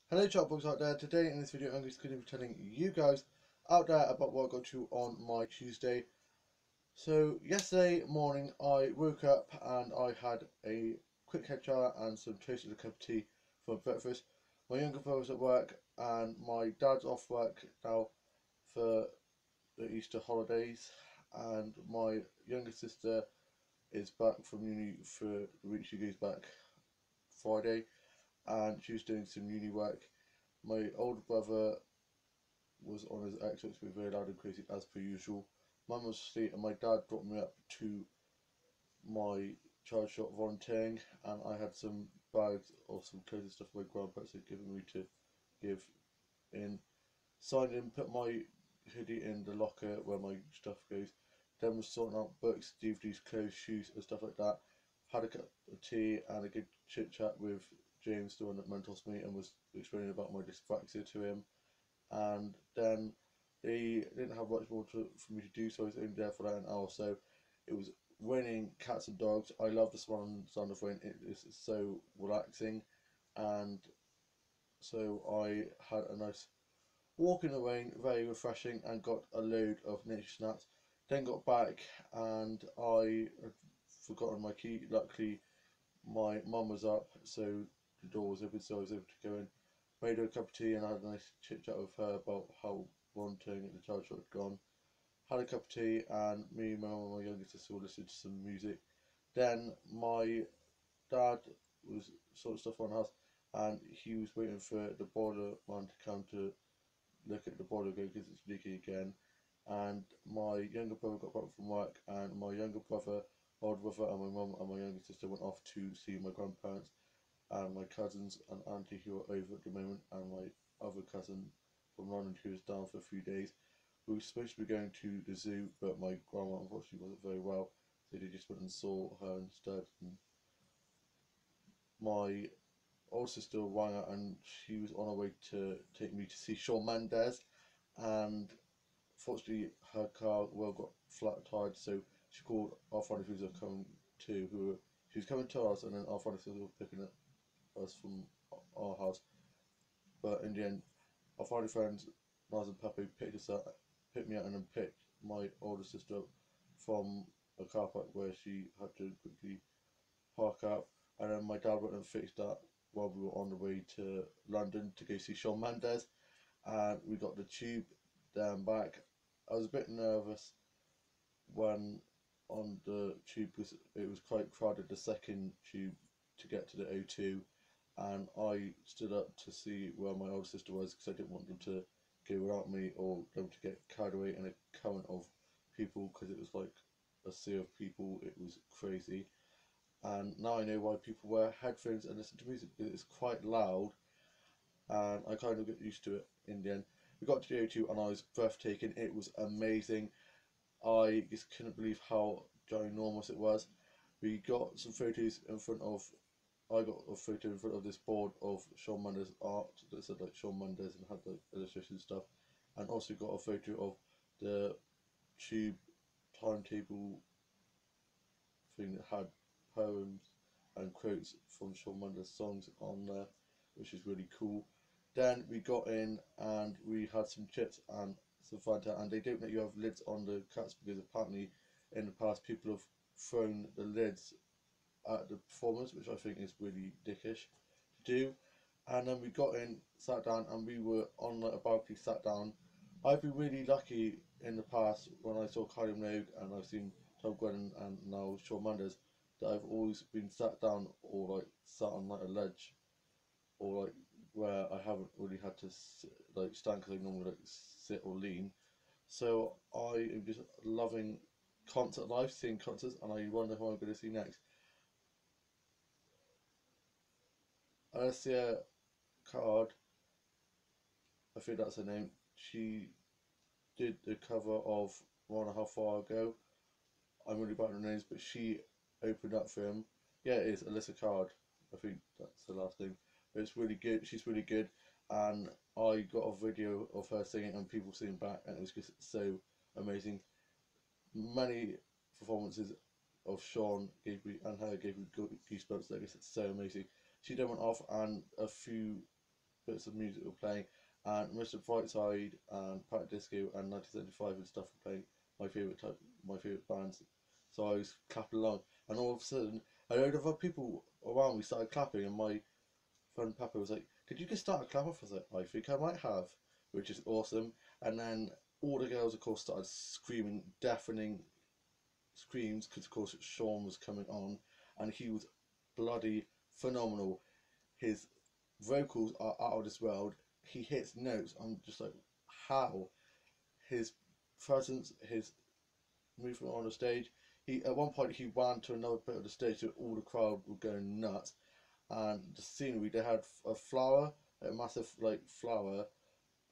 Hello chatbox out there. Today in this video I'm going to be telling you guys out there about what I got to on my Tuesday. So yesterday morning I woke up and I had a quick head shower and some toast and a cup of tea for breakfast. My younger brother's at work and my dad's off work now for the Easter holidays, and my younger sister is back from uni for the week. She goes back Friday and she was doing some uni work. My older brother was on his Xbox being very loud and crazy as per usual. Mum was asleep and my dad dropped me up to my child shop volunteering, and I had some bags of some clothes and stuff my grandparents had given me to give in. Signed in, put my hoodie in the locker where my stuff goes. Then was sorting out books, DVDs, clothes, shoes and stuff like that. Had a cup of tea and a good chit chat with James, the one that mentors me, and was explaining about my dyspraxia to him. And then they didn't have much more for me to do, so I was only there for like an hour or so. It was raining cats and dogs. I love the smell and sound of rain. It is so relaxing, and so I had a nice walk in the rain, very refreshing, and got a load of nature snaps. Then got back and I had forgotten my key. Luckily, my mum was up, so the door was open, so I was able to go in. Made her a cup of tea and I had a nice chit chat with her about how volunteering at the child shop had gone. Had a cup of tea and me, my mum and my younger sister were listening to some music. Then my dad was sorting stuff on the house and he was waiting for the boiler man to come to look at the boiler again because it's leaking again. And my younger brother got back from work, and my younger brother, older brother, and my mum and my younger sister went off to see my grandparents and my cousins and auntie who are over at the moment, and my other cousin from London who was down for a few days. We were supposed to be going to the zoo, but my grandma unfortunately wasn't very well, so they just went and saw her instead. And my older sister rang out and she was on her way to take me to see Shawn Mendes, and fortunately her car well got flat tired, so she called our friend who was coming to who she was coming to us, and then our friend who was picking up us from our house. But in the end, our Friday friends, Naz and Pepe, picked us up, picked me up, and then picked my older sister up from a car park where she had to quickly park up. And then my dad went and fixed that while we were on the way to London to go see Shawn Mendes. And we got the tube down back. I was a bit nervous when on the tube because it was quite crowded, the second tube to get to the O2, and I stood up to see where my older sister was because I didn't want them to go without me or them to get carried away in a current of people, because it was like a sea of people. It was crazy, and now I know why people wear headphones and listen to music. It's quite loud, and I kind of get used to it in the end. We got to the O2 and I was breathtaking. It was amazing. I just couldn't believe how ginormous it was. We got some photos in front of. I got a photo in front of this board of Shawn Mendes art that said like Shawn Mendes and had the illustration stuff, and also got a photo of the tube timetable thing that had poems and quotes from Shawn Mendes songs on there, which is really cool. Then we got in and we had some chips and some Fanta, and they don't let you have lids on the cups because apparently in the past people have thrown the lids at the performers, which I think is really dickish to do. And then we got in, sat down, and we were on like, a balcony, sat down. I've been really lucky in the past when I saw Kylie Minogue and I've seen Tom Grennan and now Shawn Mendes, that I've always been sat down or like sat on like a ledge, or like where I haven't really had to sit, like stand, because I normally like sit or lean. So I am just loving concert life, seeing concerts, and I wonder who I'm going to see next. Alessia Card, I think that's her name. She did the cover of Wanna How Far Ago. I'm really bad at names, but she opened up for him. Yeah, it is Alyssa Card. I think that's the last name. But it's really good. She's really good, and I got a video of her singing and people singing back, and it was just so amazing. Many performances of Shawn gave me and her gave me goosebumps. Like, it's so amazing. She then went off, and a few bits of music were playing, and Mr. Brightside and Panic Disco and 1975 and stuff were playing my favourite bands. So I was clapping along, and all of a sudden, a load of other people around me started clapping, and my friend Papa was like, "Did you just start a clap off?" I was like, "I think I might have," which is awesome. And then all the girls, of course, started screaming, deafening screams, because of course Shawn was coming on, and he was bloody phenomenal. His vocals are out of this world. He hits notes. I'm just like, how? His presence, his movement on the stage. He at one point he ran to another bit of the stage, so all the crowd were going nuts. And the scenery, they had a flower, a massive like flower,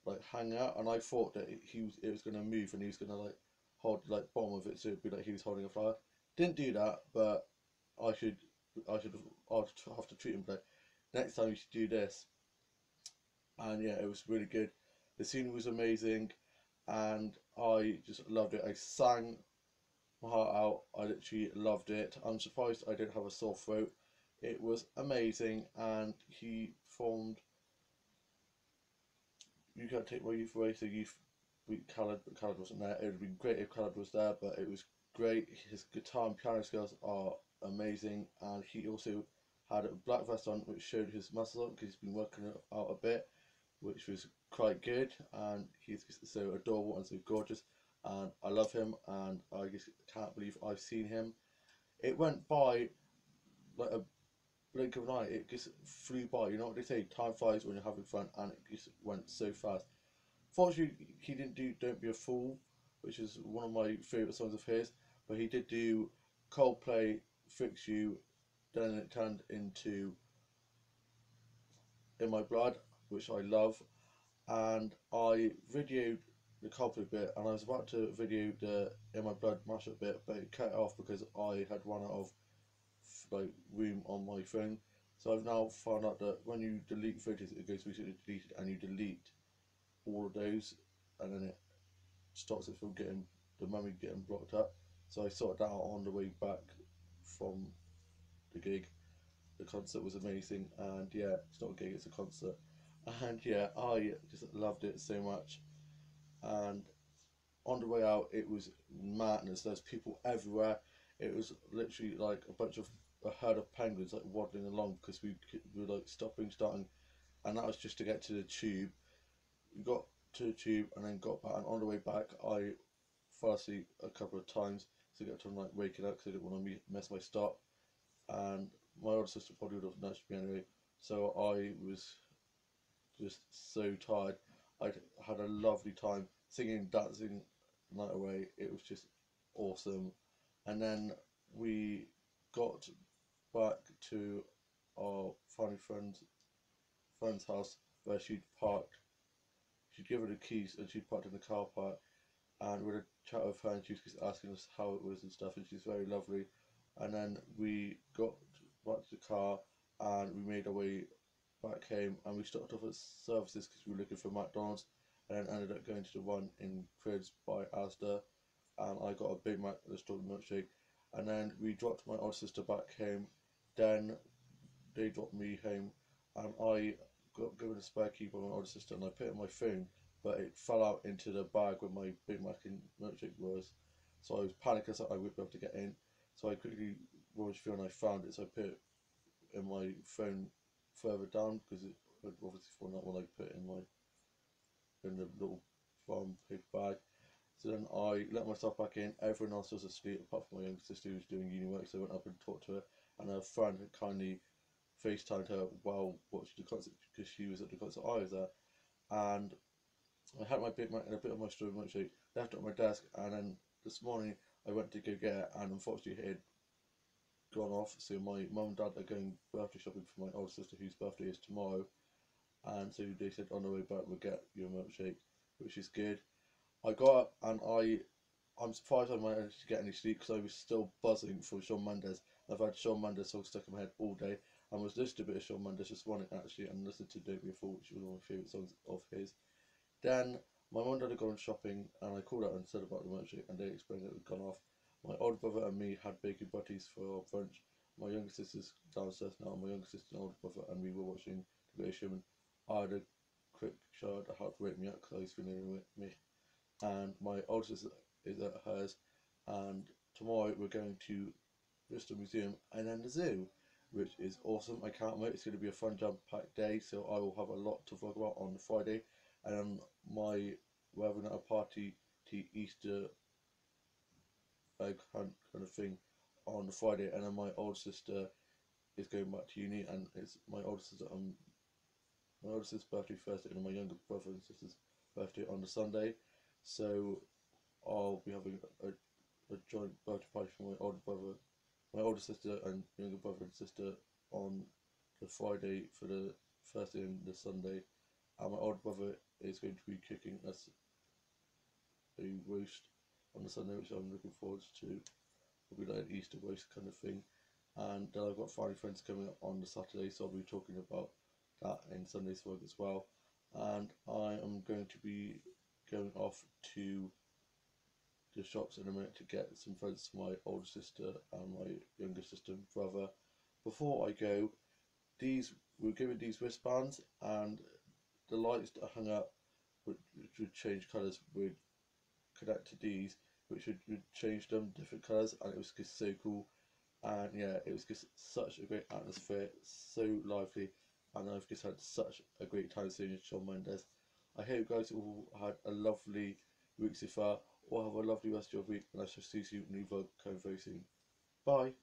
like hang out, and I thought that it was gonna move and he was gonna like hold like bottom of it, so it'd be like he was holding a flower. Didn't do that, but I should I'll have to treat him like next time you should do this. And yeah, it was really good. The scene was amazing, and I just loved it. I sang my heart out. I literally loved it. I'm surprised I didn't have a sore throat. It was amazing, and he performed. You Can't Take My Youth Away, so youth. Khaled, but Khaled wasn't there. It would have been great if Khaled was there, but it was great. His guitar and piano skills are amazing, and he also had a black vest on, which showed his muscles on because he's been working it out a bit, which was quite good. And he's so adorable and so gorgeous, and I love him. And I just can't believe I've seen him. It went by like a blink of an eye. It just flew by. You know what they say? Time flies when you're having fun, and it just went so fast. Fortunately, he didn't do "Don't Be a Fool," which is one of my favourite songs of his, but he did do Coldplay, "Fix You," then it turned into "In My Blood," which I love, and I videoed the Coldplay bit, and I was about to video the "In My Blood" mashup bit, but it cut it off because I had run out of like room on my phone. So I've now found out that when you delete photos, it goes through to deleted, and you delete all of those, and then it stops it from getting the memory getting blocked up. So I sorted that out on the way back from the gig. The concert was amazing, and yeah, it's not a gig, it's a concert. And yeah, I just loved it so much. And on the way out, it was madness. There's people everywhere. It was literally like a herd of penguins like waddling along because we were like stopping, starting, and that was just to get to the tube. We got to the tube and then got back, and on the way back, I fell asleep a couple of times to get to like waking up because I didn't want to miss my stop. And my older sister probably would have nudged me anyway. So I was just so tired. I had a lovely time singing, dancing the night away. It was just awesome. And then we got back to our funny friend's house where she'd parked. She'd given her the keys and she'd parked in the car park, and we had a chat with her, and she was just asking us how it was and stuff, and she's very lovely. And then we got back to the car and we made our way back home, and we stopped off at services because we were looking for McDonald's, and then ended up going to the one in Cribs by Asda, and I got a Big Mac and a strawberry milkshake, and then we dropped my older sister back home. Then they dropped me home, and I got given a spare key by my older sister, and I put it in my phone, but it fell out into the bag where my Big Mac and milkshake was. So I was panicking that I wouldn't be able to get in. So I quickly rummaged through and I found it. So I put it in my phone further down because it would obviously fall out when I put it in the little brown paper bag. So then I let myself back in. Everyone else was asleep apart from my younger sister who was doing uni work. So I went up and talked to her, and her friend had kindly FaceTimed her while watching the concert because she was at the concert I was at. And I had my Big Mac and a bit of my strawberry milkshake, left it on my desk, and then this morning I went to go get it, and unfortunately it had gone off. So my mum and dad are going birthday shopping for my older sister, whose birthday is tomorrow, and so they said on the way back we'll get you a milkshake, which is good. I got up and I'm surprised I managed to get any sleep because I was still buzzing for Shawn Mendes. I've had Shawn Mendes songs stuck in my head all day, and was listening to a bit of Shawn Mendes this morning actually, and listened to "Don't Be a Fool," which was one of my favourite songs of his. Then my mum and dad had gone shopping, and I called out and said about the milkshake, and they explained that it had gone off. My older brother and me had bacon butties for brunch. My younger sister's downstairs now. My younger sister and older brother and me were watching the Greatest Showman I had a quick shower to help wake me up because I was feeling with me. And my older sister is at hers. And tomorrow we're going to Bristol Museum and then the zoo, which is awesome. I can't wait. It's going to be a fun jam-packed day, so I will have a lot to talk about on the Friday. And then we're having a party to Easter egg hunt kind of thing on the Friday, and then my older sister is going back to uni, and it's my older sister's birthday Thursday, and my younger brother and sister's birthday on the Sunday. So I'll be having a joint birthday party for my older sister and younger brother and sister on the Friday for the Thursday and the Sunday. And my older brother is going to be cooking us a roast on the Sunday, which I'm looking forward to. It'll be like an Easter roast kind of thing. And then I've got family friends coming up on the Saturday, so I'll be talking about that in Sunday's vlog as well. And I am going to be going off to the shops in a minute to get some presents to my older sister and my younger sister and brother. Before I go, these we were given these wristbands, and the lights that are hung up which would change colours would connect to these, which would change them different colours, and it was just so cool. And yeah, it was just such a great atmosphere, so lively, and I've just had such a great time seeing Shawn Mendes. I hope you guys all had a lovely week so far, or have a lovely rest of your week, and I shall see you in a new vlog coming very soon. Bye!